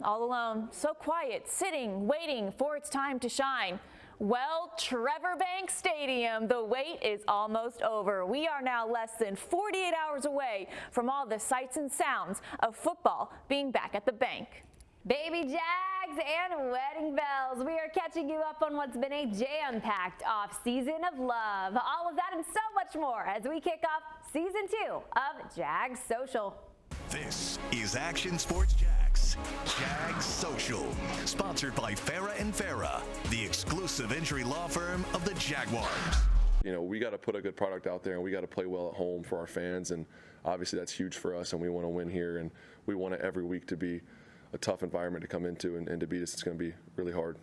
all alone, so quiet, sitting, waiting for its time to shine. Well, Trevor Bank Stadium, the wait is almost over. We are now less than 48 hours away from all the sights and sounds of football being back at the bank. Baby Jags and wedding bells. We are catching you up on what's been a jam-packed off-season of love. All of that and so much more as we kick off Season 2 of Jags Social. This is Action Sports Jags, Jags Social, sponsored by Farah & Farah, the exclusive injury law firm of the Jaguars. You know, we got to put a good product out there, and we got to play well at home for our fans, and obviously that's huge for us, and we want to win here, and we want it every week to be a tough environment to come into, and to beat us, it's going to be really hard.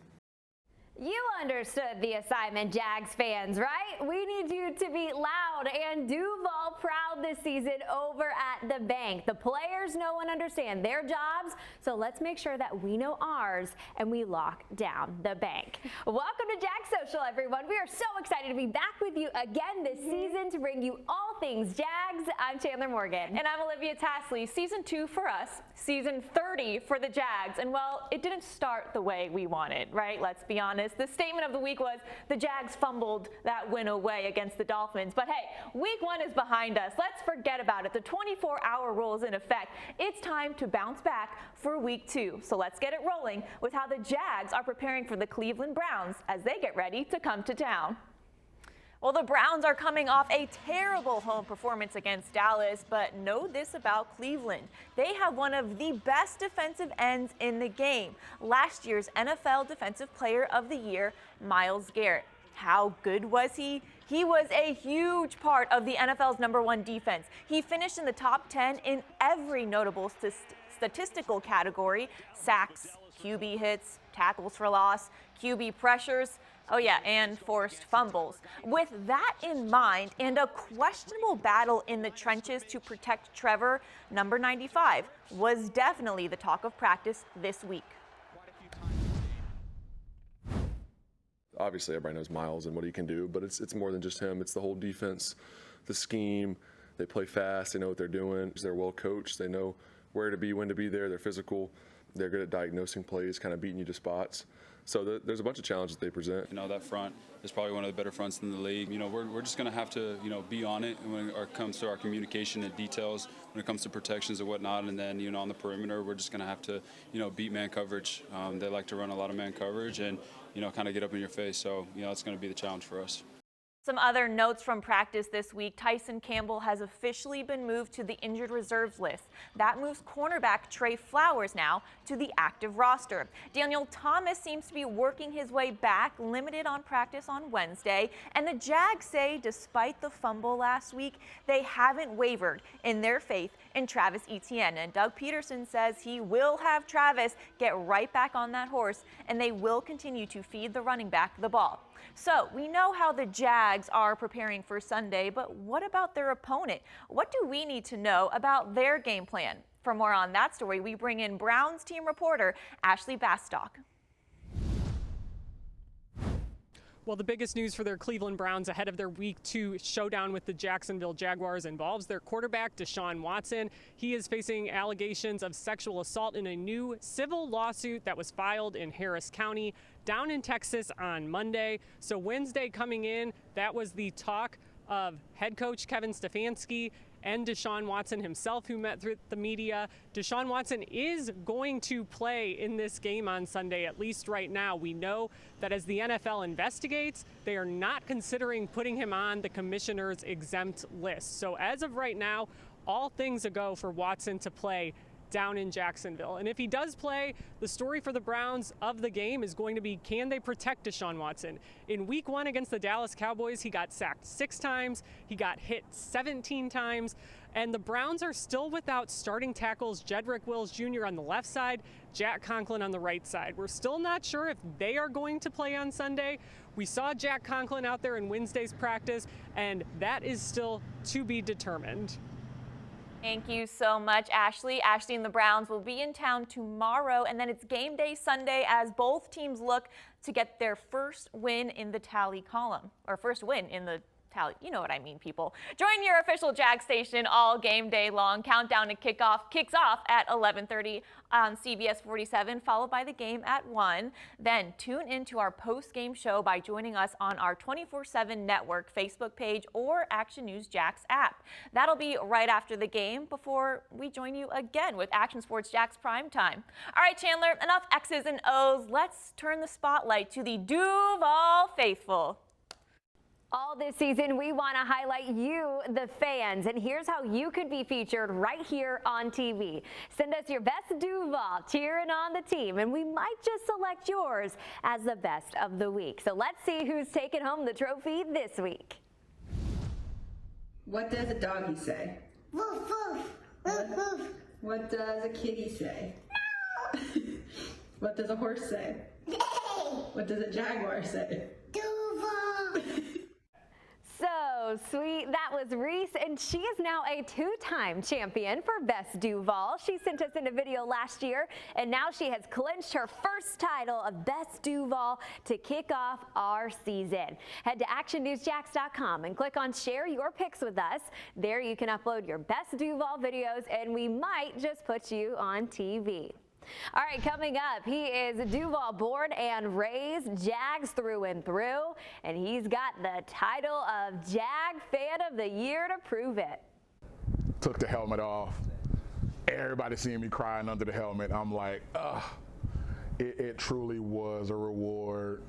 You understood the assignment, Jags fans, right? We need you to be loud and Duval proud this season over at the bank. The players know and understand their jobs, so let's make sure that we know ours and we lock down the bank. Welcome to Jags Social, everyone. We are so excited to be back with you again this season to bring you all things Jags. I'm Chandler Morgan. And I'm Alivia Tassely. Season 2 for us, season 30 for the Jags. And well, it didn't start the way we wanted, right? Let's be honest. The statement of the week was the Jags fumbled that win away against the Dolphins. But hey, week 1 is behind us. Let's forget about it. The 24-hour rule is in effect. It's time to bounce back for week 2. So let's get it rolling with how the Jags are preparing for the Cleveland Browns as they get ready to come to town. Well, the Browns are coming off a terrible home performance against Dallas, but know this about Cleveland. They have one of the best defensive ends in the game. Last year's NFL Defensive Player of the Year, Myles Garrett. How good was he? He was a huge part of the NFL's #1 defense. He finished in the top 10 in every notable statistical category: sacks, QB hits, tackles for loss, QB pressures. Oh yeah, and forced fumbles. With that in mind and a questionable battle in the trenches to protect Trevor, number 95 was definitely the talk of practice this week. Obviously, everybody knows Myles and what he can do, but it's more than just him. It's the whole defense, the scheme. They play fast. They know what they're doing. They're well coached. They know where to be, when to be there. They're physical. They're good at diagnosing plays, kind of beating you to spots. So there's a bunch of challenges they present. You know, that front is probably one of the better fronts in the league. You know, we're just going to have to, you know, be on it when it comes to our communication and details, when it comes to protections and whatnot. And then, you know, on the perimeter, we're just going to have to, you know, beat man coverage. They like to run a lot of man coverage and, you know, kind of get up in your face. So, you know, it's going to be the challenge for us. Some other notes from practice this week. Tyson Campbell has officially been moved to the injured reserves list. That moves cornerback Trey Flowers now to the active roster. Daniel Thomas seems to be working his way back, limited on practice on Wednesday. And the Jags say despite the fumble last week, they haven't wavered in their faith in Travis Etienne. And Doug Peterson says he will have Travis get right back on that horse, and they will continue to feed the running back the ball. So we know how the Jags are preparing for Sunday, but what about their opponent? What do we need to know about their game plan? For more on that story, we bring in Browns team reporter Ashley Bastock. Well, the biggest news for their Cleveland Browns ahead of their Week 2 showdown with the Jacksonville Jaguars involves their quarterback, Deshaun Watson. He is facing allegations of sexual assault in a new civil lawsuit that was filed in Harris County down in Texas on Monday. So Wednesday coming in, that was the talk of head coach Kevin Stefanski and Deshaun Watson himself, who met with the media. Deshaun Watson is going to play in this game on Sunday, at least right now. We know that as the NFL investigates, they are not considering putting him on the commissioner's exempt list. So as of right now, all things a go for Watson to play down in Jacksonville. And if he does play, the story for the Browns of the game is going to be, can they protect Deshaun Watson? In Week 1 against the Dallas Cowboys, he got sacked 6 times, he got hit 17 times, and the Browns are still without starting tackles Jedrick Wills Jr. on the left side, Jack Conklin on the right side. We're still not sure if they are going to play on Sunday. We saw Jack Conklin out there in Wednesday's practice, and that is still to be determined. Thank you so much, Ashley. Ashley and the Browns will be in town tomorrow, and then it's game day Sunday as both teams look to get their first win in the tally column, or first win in the towel. You know what I mean, people. Join your official Jags station all game day long. Countdown to kickoff kicks off at 11:30 on CBS 47, followed by the game at 1. Then tune into our post-game show by joining us on our 24/7 network Facebook page or Action News Jax app. That'll be right after the game before we join you again with Action Sports Jax Prime Time. All right, Chandler, enough X's and O's. Let's turn the spotlight to the Duval faithful. All this season, we want to highlight you, the fans, and here's how you could be featured right here on TV. Send us your best Duval cheering on the team, and we might just select yours as the best of the week. So let's see who's taking home the trophy this week. What does a doggy say? Woof, woof, woof, woof. What does a kitty say? What does a horse say? Bay. What does a jaguar say? Duval. So sweet. That was Reese, and she is now a two-time champion for Best Duval. She sent us in a video last year, and now she has clinched her first title of Best Duval to kick off our season. Head to actionnewsjax.com and click on Share Your Picks with Us. There you can upload your Best Duval videos, and we might just put you on TV. All right, coming up, he is Duval born and raised, Jags through and through, and he's got the title of Jag Fan of the Year to prove it. Took the helmet off. Everybody seeing me crying under the helmet. I'm like, it truly was a reward.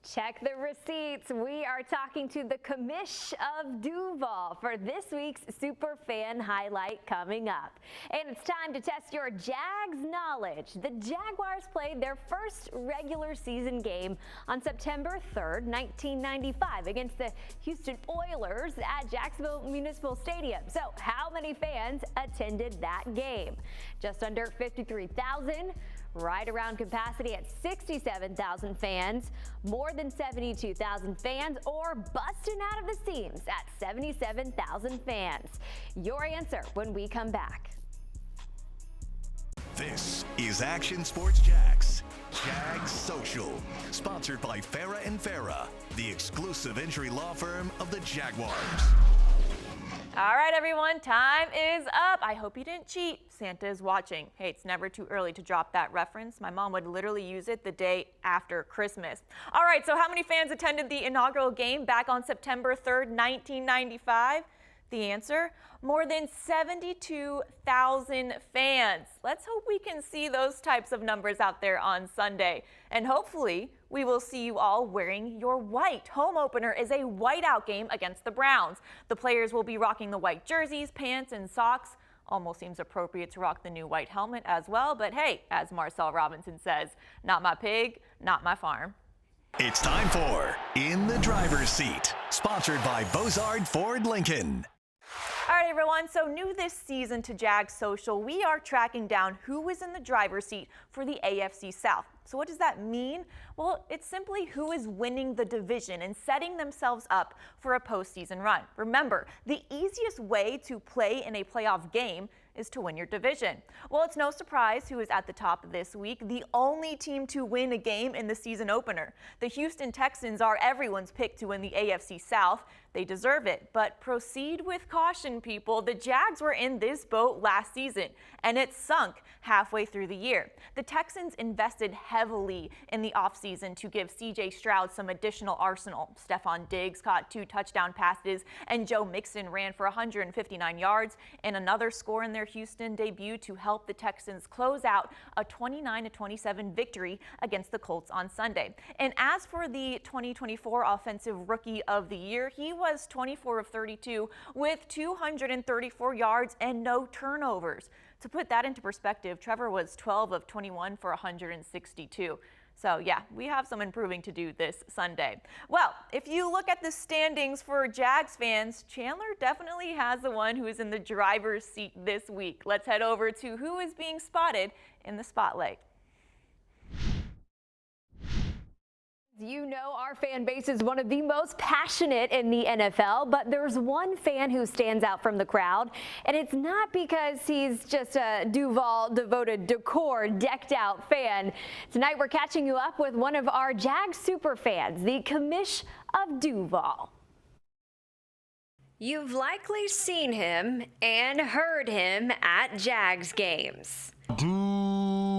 Check the receipts. We are talking to the commish of Duval for this week's Superfan highlight coming up. And it's time to test your Jags knowledge. The Jaguars played their first regular season game on September 3rd, 1995 against the Houston Oilers at Jacksonville Municipal Stadium. So how many fans attended that game? Just under 53,000. Right around capacity at 67,000 fans, more than 72,000 fans, or busting out of the seams at 77,000 fans. Your answer when we come back. This is Action Sports Jax, Jags Social, sponsored by Farah and Farah, the exclusive injury law firm of the Jaguars. All right, everyone, time is up. I hope you didn't cheat. Santa is watching. Hey, it's never too early to drop that reference. My mom would literally use it the day after Christmas. All right, so how many fans attended the inaugural game back on September 3rd, 1995? The answer, more than 72,000 fans. Let's hope we can see those types of numbers out there on Sunday. And hopefully we will see you all wearing your white. Home opener is a whiteout game against the Browns. The players will be rocking the white jerseys, pants, and socks. Almost seems appropriate to rock the new white helmet as well. But hey, as Marcel Robinson says, not my pig, not my farm. It's time for In the Driver's Seat, sponsored by Bozard Ford Lincoln. All right, everyone, so new this season to Jags Social, we are tracking down who is in the driver's seat for the AFC South. So what does that mean? Well, it's simply who is winning the division and setting themselves up for a postseason run. Remember, the easiest way to play in a playoff game is to win your division. Well, it's no surprise who is at the top this week, the only team to win a game in the season opener. The Houston Texans are everyone's pick to win the AFC South. They deserve it, but proceed with caution, people. The Jags were in this boat last season, and it sunk halfway through the year. The Texans invested heavily in the offseason to give C.J. Stroud some additional arsenal. Stephon Diggs caught 2 touchdown passes, and Joe Mixon ran for 159 yards and another score in their Houston debut to help the Texans close out a 29-27 victory against the Colts on Sunday. And as for the 2024 Offensive Rookie of the Year, he was 24 of 32 with 234 yards and no turnovers. To put that into perspective, Trevor was 12 of 21 for 162. So yeah, we have some improving to do this Sunday. Well, if you look at the standings for Jags fans, Chandler definitely has the one who is in the driver's seat this week. Let's head over to who is being spotted in the spotlight. You know our fan base is one of the most passionate in the NFL, but there's one fan who stands out from the crowd, and it's not because he's just a Duval devoted decor decked out fan. Tonight we're catching you up with one of our Jags super fans, the commish of Duval. You've likely seen him and heard him at Jags games. Duval.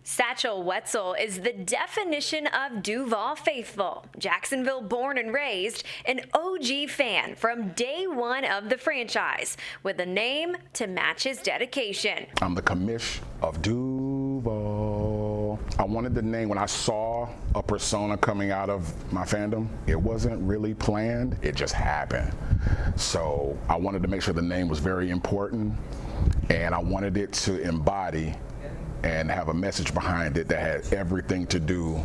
Satchel Wetzel is the definition of Duval faithful. Jacksonville born and raised, an OG fan from day one of the franchise, with a name to match his dedication. I'm the commish of Duval. I wanted the name when I saw a persona coming out of my fandom. It wasn't really planned, it just happened. So I wanted to make sure the name was very important, and I wanted it to embody and have a message behind it that had everything to do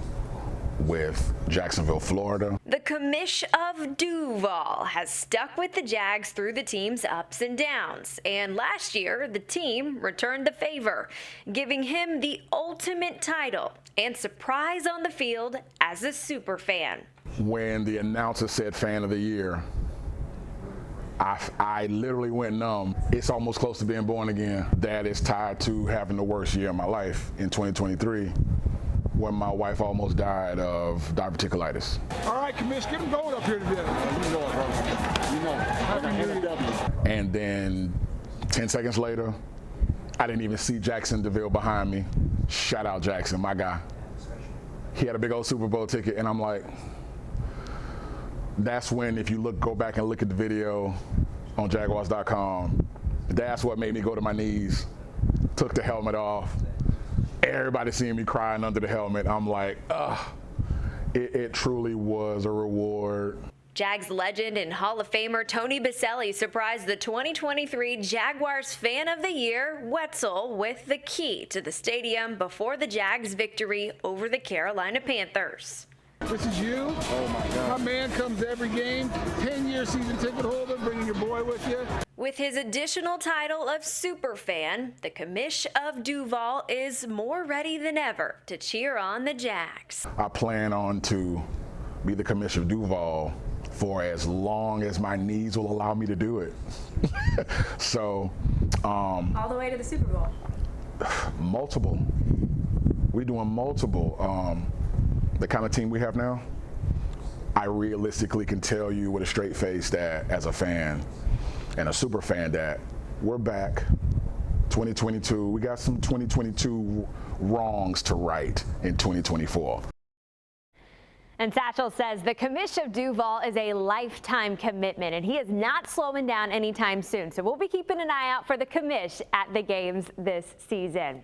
with Jacksonville, Florida. The commish of Duval has stuck with the Jags through the team's ups and downs, and last year the team returned the favor, giving him the ultimate title and surprise on the field as a super fan. When the announcer said Fan of the Year, I literally went numb. It's almost close to being born again. That is tied to having the worst year of my life in 2023, when my wife almost died of diverticulitis. All right, Commish, get them going up here together. You know it, bro. You know it. Happy New Year. And then 10 seconds later, I didn't even see Jackson DeVille behind me. Shout out Jackson, my guy. He had a big old Super Bowl ticket, and I'm like, that's when, if you go back and look at the video on Jaguars.com, that's what made me go to my knees. Took the helmet off. Everybody seeing me crying under the helmet. I'm like, it truly was a reward. Jags legend and Hall of Famer Tony Baselli surprised the 2023 Jaguars Fan of the Year, Wetzel, with the key to the stadium before the Jags' victory over the Carolina Panthers. This is you. Oh my God. My man comes every game, 10-year season ticket holder, bringing your boy with you. With his additional title of Superfan, the commish of Duval is more ready than ever to cheer on the Jags. I plan on to be the commish of Duval for as long as my knees will allow me to do it. So, All the way to the Super Bowl. Multiple. We're doing multiple. The kind of team we have now, I realistically can tell you with a straight face that as a fan and a super fan that we're back 2022. We got some 2022 wrongs to right in 2024. And Satchel says the commish of Duval is a lifetime commitment, and he is not slowing down anytime soon. So we'll be keeping an eye out for the commish at the games this season.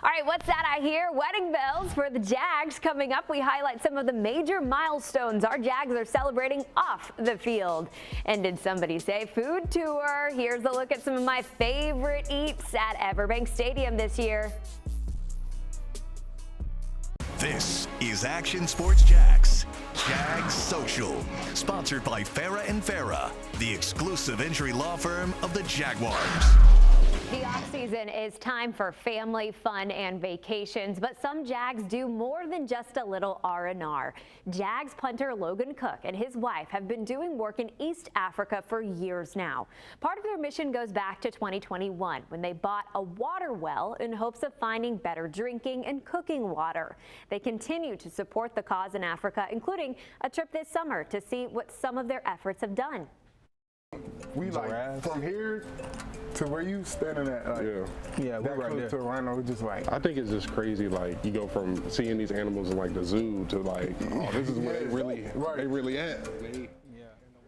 All right, what's that I hear? Wedding bells for the Jags. Coming up, we highlight some of the major milestones our Jags are celebrating off the field. And did somebody say food tour? Here's a look at some of my favorite eats at Everbank Stadium this year. This is Action Sports Jax, Jags Social, sponsored by Farah and Farah, the exclusive injury law firm of the Jaguars. The offseason is time for family, fun, and vacations, but some Jags do more than just a little R&R. Jags punter Logan Cook and his wife have been doing work in East Africa for years now. Part of their mission goes back to 2021 when they bought a water well in hopes of finding better drinking and cooking water. They continue to support the cause in Africa, including a trip this summer to see what some of their efforts have done. We like from here to where you standing at, like, yeah, we're right there. To Rhino, we just like. I think it's just crazy. Like, you go from seeing these animals in like the zoo to like, oh, this is where they really at.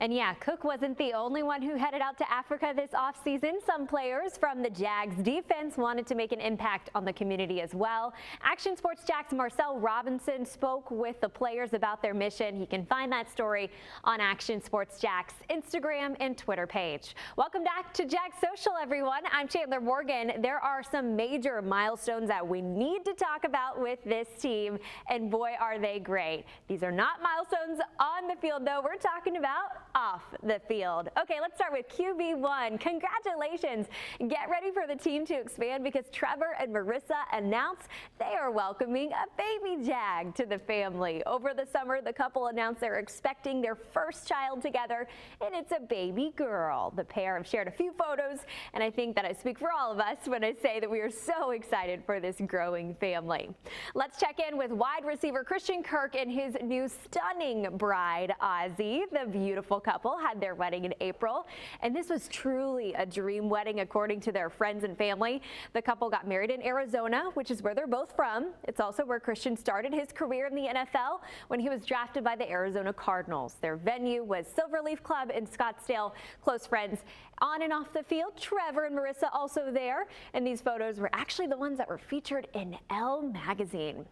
And yeah, Cook wasn't the only one who headed out to Africa this offseason. Some players from the Jags defense wanted to make an impact on the community as well. Action Sports Jax Marcel Robinson spoke with the players about their mission. You can find that story on Action Sports Jax Instagram and Twitter page. Welcome back to Jags Social, everyone. I'm Chandler Morgan. There are some major milestones that we need to talk about with this team, and boy, are they great. These are not milestones on the field, though. We're talking about off the field. Okay, let's start with QB1. Congratulations. Get ready for the team to expand because Trevor and Marissa announced they are welcoming a baby Jag to the family. Over the summer, the couple announced they're expecting their first child together, and it's a baby girl. The pair have shared a few photos, and I think that I speak for all of us when I say that we are so excited for this growing family. Let's check in with wide receiver Christian Kirk and his new stunning bride, Ozzy. The beautiful couple had their wedding in April, and this was truly a dream wedding according to their friends and family. The couple got married in Arizona, which is where they're both from. It's also where Christian started his career in the NFL when he was drafted by the Arizona Cardinals. Their venue was Silverleaf Club in Scottsdale. Close friends on and off the field. Trevor and Marissa also there, and these photos were actually the ones that were featured in Elle magazine.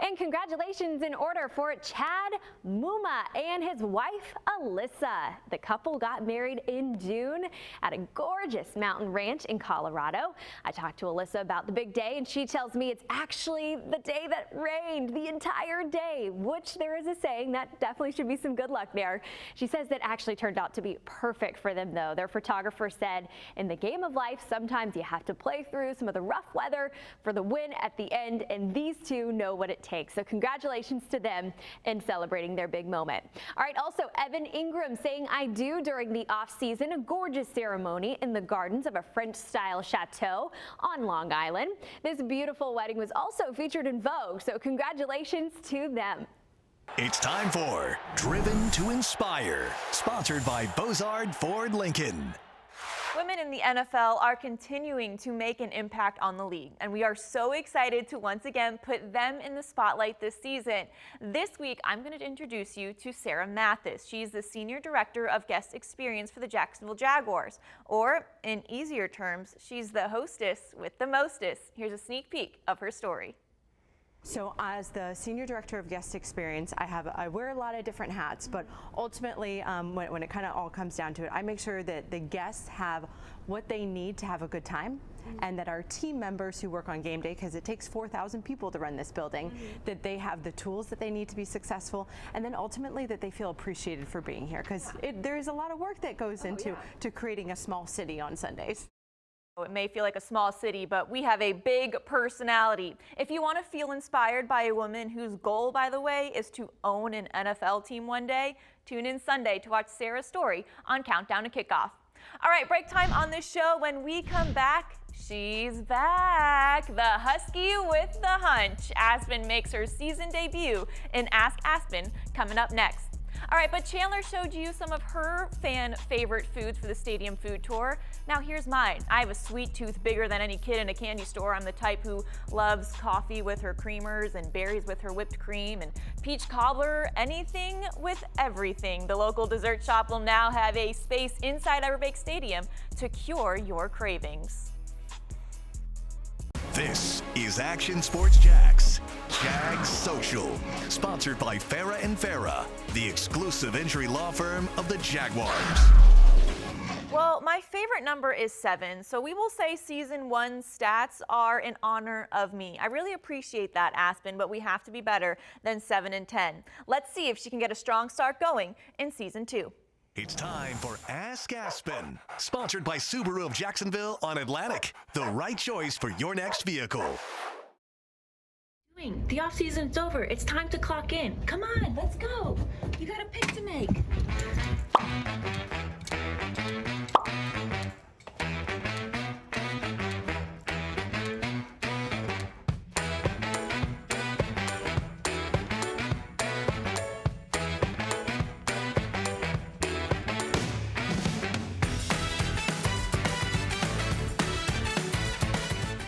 And congratulations in order for Chad Muma and his wife Alyssa. The couple got married in June at a gorgeous mountain ranch in Colorado. I talked to Alyssa about the big day, and she tells me it's actually the day that rained the entire day, which there is a saying that definitely should be some good luck there. She says that actually turned out to be perfect for them though. Their photographer said, in the game of life, sometimes you have to play through some of the rough weather for the win at the end, and these two know what it takes. So congratulations to them in celebrating their big moment. All right, also Evan Ingram saying I do during the off season, a gorgeous ceremony in the gardens of a French style chateau on Long Island. This beautiful wedding was also featured in Vogue, so congratulations to them. It's time for Driven to Inspire, sponsored by Bozard Ford Lincoln. Women in the NFL are continuing to make an impact on the league, and we are so excited to once again put them in the spotlight this season. This week, I'm going to introduce you to Sarah Mathis. She's the Senior Director of Guest Experience for the Jacksonville Jaguars, or in easier terms, she's the hostess with the mostest. Here's a sneak peek of her story. So as the Senior Director of Guest Experience, I wear a lot of different hats, but ultimately when it kind of all comes down to it, I make sure that the guests have what they need to have a good time, and that our team members who work on game day, because it takes 4,000 people to run this building, that they have the tools that they need to be successful, and then ultimately that they feel appreciated for being here, because there is a lot of work that goes into creating a small city on Sundays. It may feel like a small city, but we have a big personality. If you want to feel inspired by a woman whose goal, by the way, is to own an NFL team one day, tune in Sunday to watch Sarah's story on Countdown to Kickoff. All right, break time on this show. When we come back, she's back. The Husky with the hunch. Aspen makes her season debut in Ask Aspen coming up next. All right, but Chandler showed you some of her fan favorite foods for the stadium food tour. Now here's mine. I have a sweet tooth bigger than any kid in a candy store. I'm the type who loves coffee with her creamers and berries with her whipped cream and peach cobbler, anything with everything. The local dessert shop will now have a space inside Everbank Stadium to cure your cravings. This is Action Sports Jax, Jags Social, sponsored by Farah and Farah, the exclusive injury law firm of the Jaguars. Well, my favorite number is 7, so we will say season 1 stats are in honor of me. I really appreciate that, Aspen, but we have to be better than 7 and 10. Let's see if she can get a strong start going in season 2. It's time for Ask Aspen, sponsored by Subaru of Jacksonville on Atlantic, the right choice for your next vehicle. The off season's over. It's time to clock in. Come on, let's go. You got a pick to make.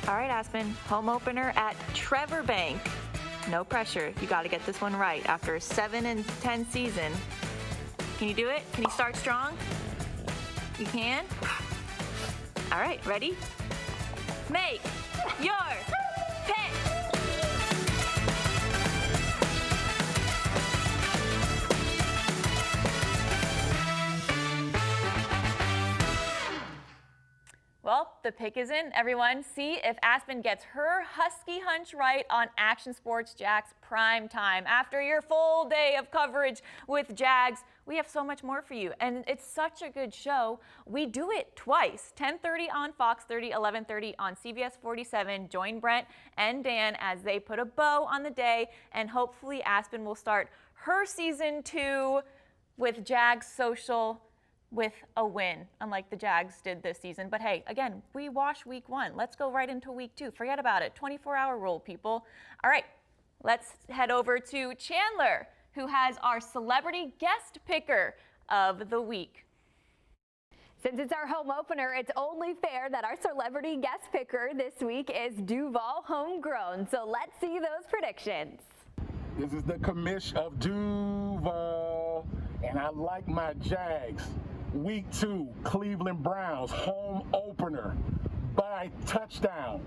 All right, Aspen, home opener at Trevor Bank. No pressure. You got to get this one right after a 7 and 10 season. Can you do it? Can you start strong? You can? All right, ready? Make your pick. Well, the pick is in, everyone. See if Aspen gets her Husky hunch right on Action Sports Jax Prime Time. After your full day of coverage with Jags, we have so much more for you. And it's such a good show. We do it twice, 10:30 on Fox 30, 11:30 on CBS 47. Join Brent and Dan as they put a bow on the day. And hopefully Aspen will start her season 2 with Jags Social with a win, unlike the Jags did this season. But hey, again, we wash week 1. Let's go right into week 2. Forget about it. 24-hour rule, people. All right, let's head over to Chandler, who has our celebrity guest picker of the week. Since it's our home opener, it's only fair that our celebrity guest picker this week is Duval Homegrown. So let's see those predictions. This is the commish of Duval, and I like my Jags. Week 2, Cleveland Browns, home opener by touchdown,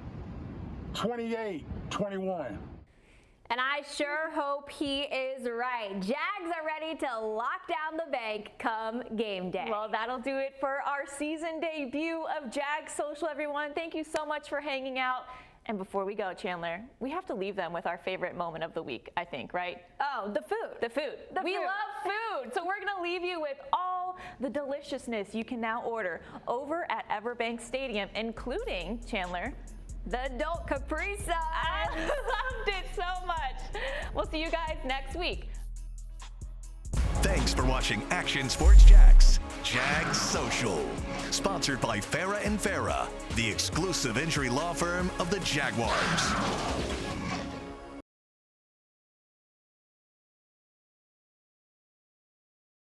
28-21. And I sure hope he is right. Jags are ready to lock down the bank come game day. Well, that'll do it for our season debut of Jags Social, everyone. Thank you so much for hanging out. And before we go, Chandler, we have to leave them with our favorite moment of the week, I think, right? Oh, the food. The food. We love food. So we're going to leave you with all the deliciousness you can now order over at Everbank Stadium, including, Chandler, the adult Capri Sun. I loved it so much. We'll see you guys next week. Thanks for watching Action Sports Jax, Jags Social. Sponsored by Farah and Farah, the exclusive injury law firm of the Jaguars.